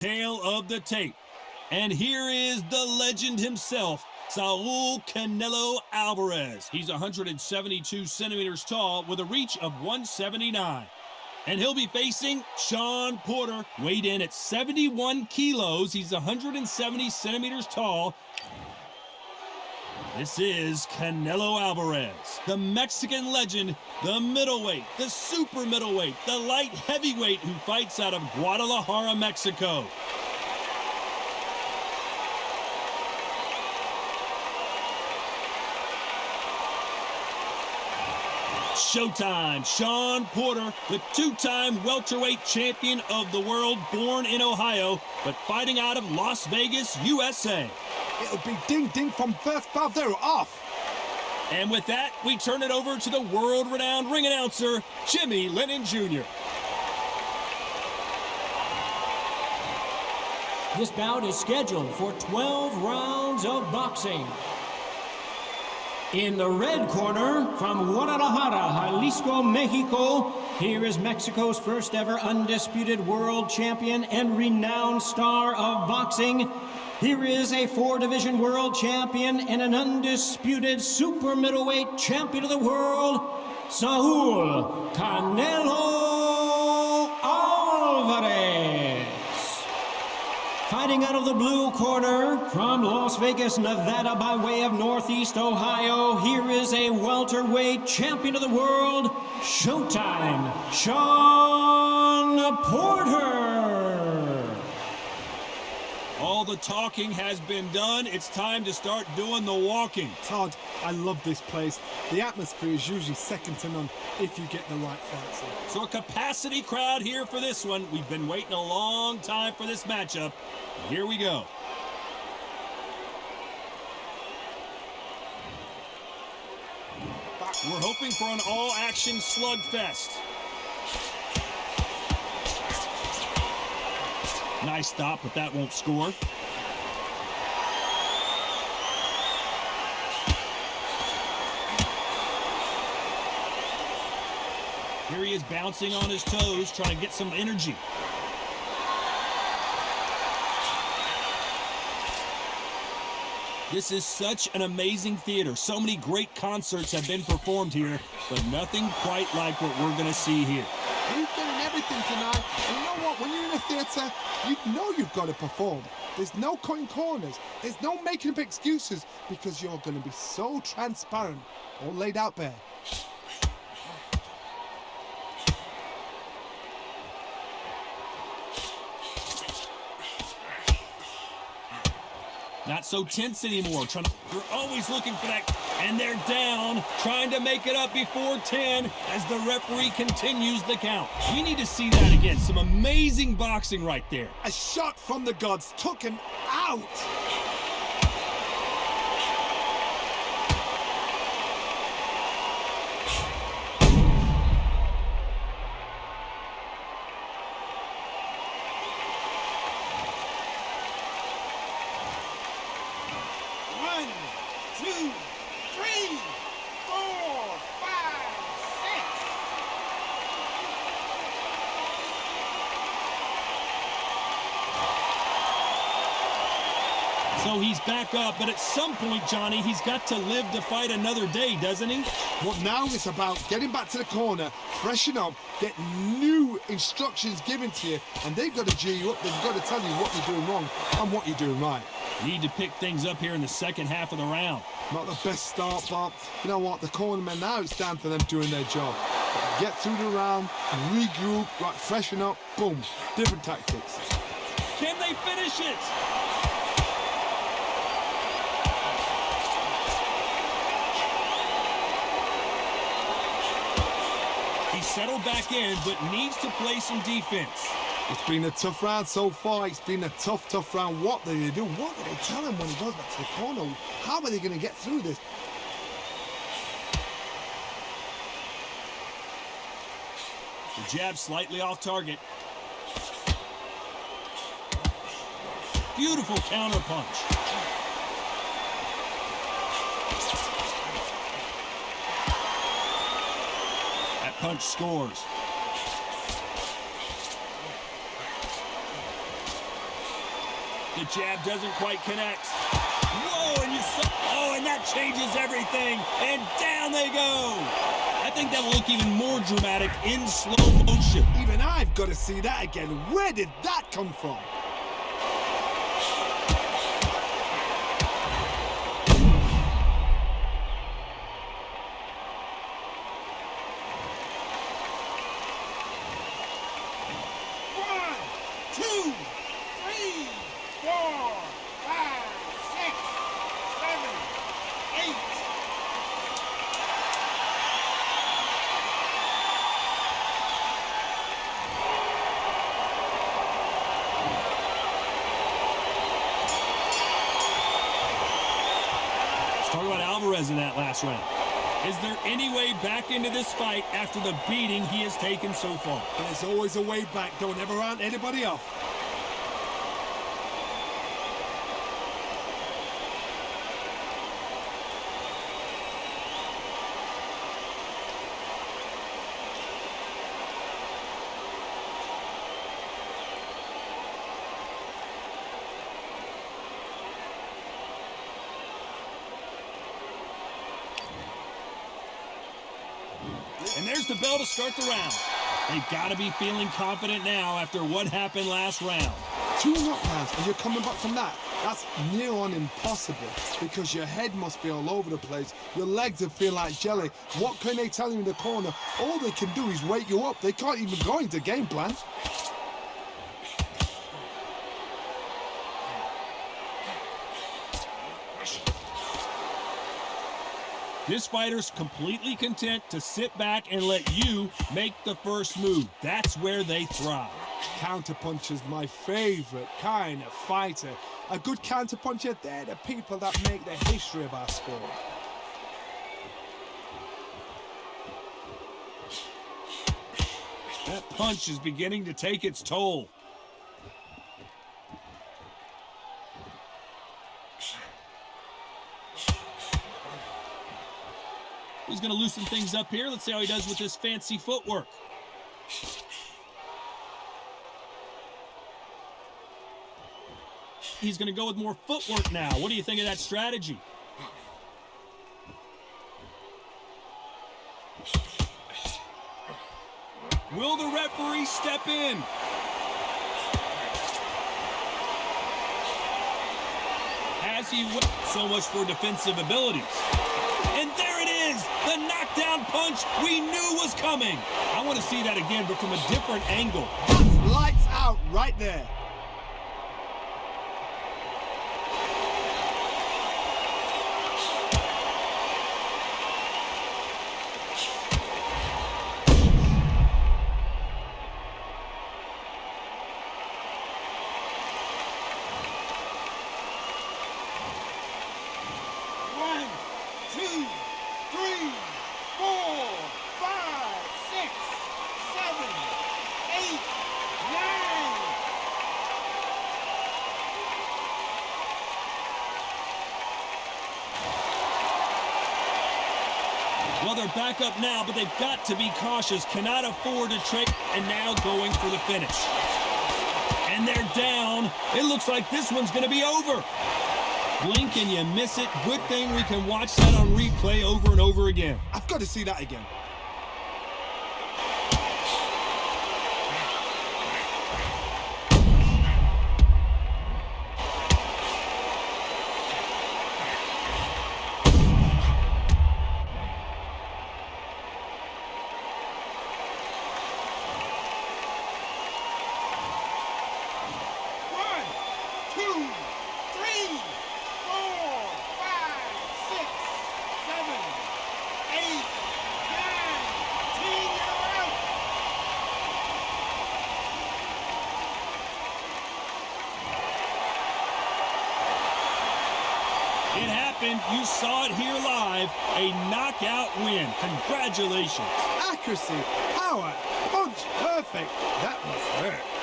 Tale of the tape. And here is the legend himself, Saul Canelo Alvarez. He's 172 centimeters tall with a reach of 179. And he'll be facing Shawn Porter, weighed in at 71 kilos. He's 170 centimeters tall. This is Canelo Alvarez, the Mexican legend, the middleweight, the super middleweight, the light heavyweight who fights out of Guadalajara, Mexico. Showtime. Shawn Porter, the two-time welterweight champion of the world, born in Ohio, but fighting out of Las Vegas, USA. It'll be ding-ding from first bell. They're off. And with that, we turn it over to the world-renowned ring announcer, Jimmy Lennon Jr. This bout is scheduled for 12 rounds of boxing. In the red corner, from Guadalajara, Jalisco, Mexico, here is Mexico's first ever undisputed world champion and renowned star of boxing. Here is a four-division world champion and an undisputed super middleweight champion of the world, Saul Canelo Alvarez. Fighting out of the blue corner, from Las Vegas, Nevada, by way of Northeast Ohio, here is a welterweight champion of the world, Showtime, Shawn Porter. All the talking has been done. It's time to start doing the walking. Todd, I love this place. The atmosphere is usually second to none if you get the right fights in. So a capacity crowd here for this one. We've been waiting a long time for this matchup. Here we go. We're hoping for an all-action slugfest. Nice stop, but that won't score. Here he is bouncing on his toes, trying to get some energy. This is such an amazing theater. So many great concerts have been performed here, but nothing quite like what we're going to see here. You're getting everything tonight. And you know what? When you're in a theatre, you know you've got to perform. There's no cutting corners. There's no making up excuses because you're going to be so transparent, all laid out bare. Not so tense anymore. You're always looking for that. And they're down, trying to make it up before 10 as the referee continues the count. We need to see that again. Some amazing boxing right there. A shot from the gods took him out. So he's back up, but at some point, Johnny, he's got to live to fight another day, doesn't he? Well, now it's about getting back to the corner, freshen up, get new instructions given to you, and they've got to G you up. They've got to tell you what you're doing wrong and what you're doing right. Need to pick things up here in the second half of the round. Not the best start, but you know what? The cornermen now, it's down for them doing their job. Get through the round, regroup, right, freshen up, boom. Different tactics. Can they finish it? He's settled back in, but needs to play some defense. It's been a tough round so far. It's been a tough round. What do they do? What do they tell him when he goes back to the corner? How are they going to get through this? The jab slightly off target. Beautiful counter punch. That punch scores. The jab doesn't quite connect. Whoa, and you saw, oh, and that changes everything. And down they go. I think that will look even more dramatic in slow motion. Even I've got to see that again. Where did that come from? Talk about Alvarez in that last round. Is there any way back into this fight after the beating he has taken so far? There's always a way back. Don't ever round anybody off. And there's the bell to start the round. They've got to be feeling confident now after what happened last round. 2 knockdowns and you're coming back from that. That's near on impossible because your head must be all over the place. Your legs would feel like jelly. What can they tell you in the corner? All they can do is wake you up. They can't even go into game plan. This fighter's completely content to sit back and let you make the first move. That's where they thrive. Counterpuncher's my favorite kind of fighter. A good counterpuncher, they're the people that make the history of our sport. That punch is beginning to take its toll. He's going to loosen things up here. Let's see how he does with this fancy footwork. He's going to go with more footwork now. What do you think of that strategy? Will the referee step in? Has he? So much for defensive abilities. And there it is, the knockdown punch we knew was coming. I want to see that again, but from a different angle. That's lights out right there. Well, they're back up now, but they've got to be cautious. Cannot afford to trade, and now going for the finish. And they're down. It looks like this one's going to be over. Blink and you miss it. Good thing we can watch that on replay over and over again. I've got to see that again. It happened. You saw it here live. A knockout win. Congratulations. Accuracy, power, punch, perfect. That must hurt.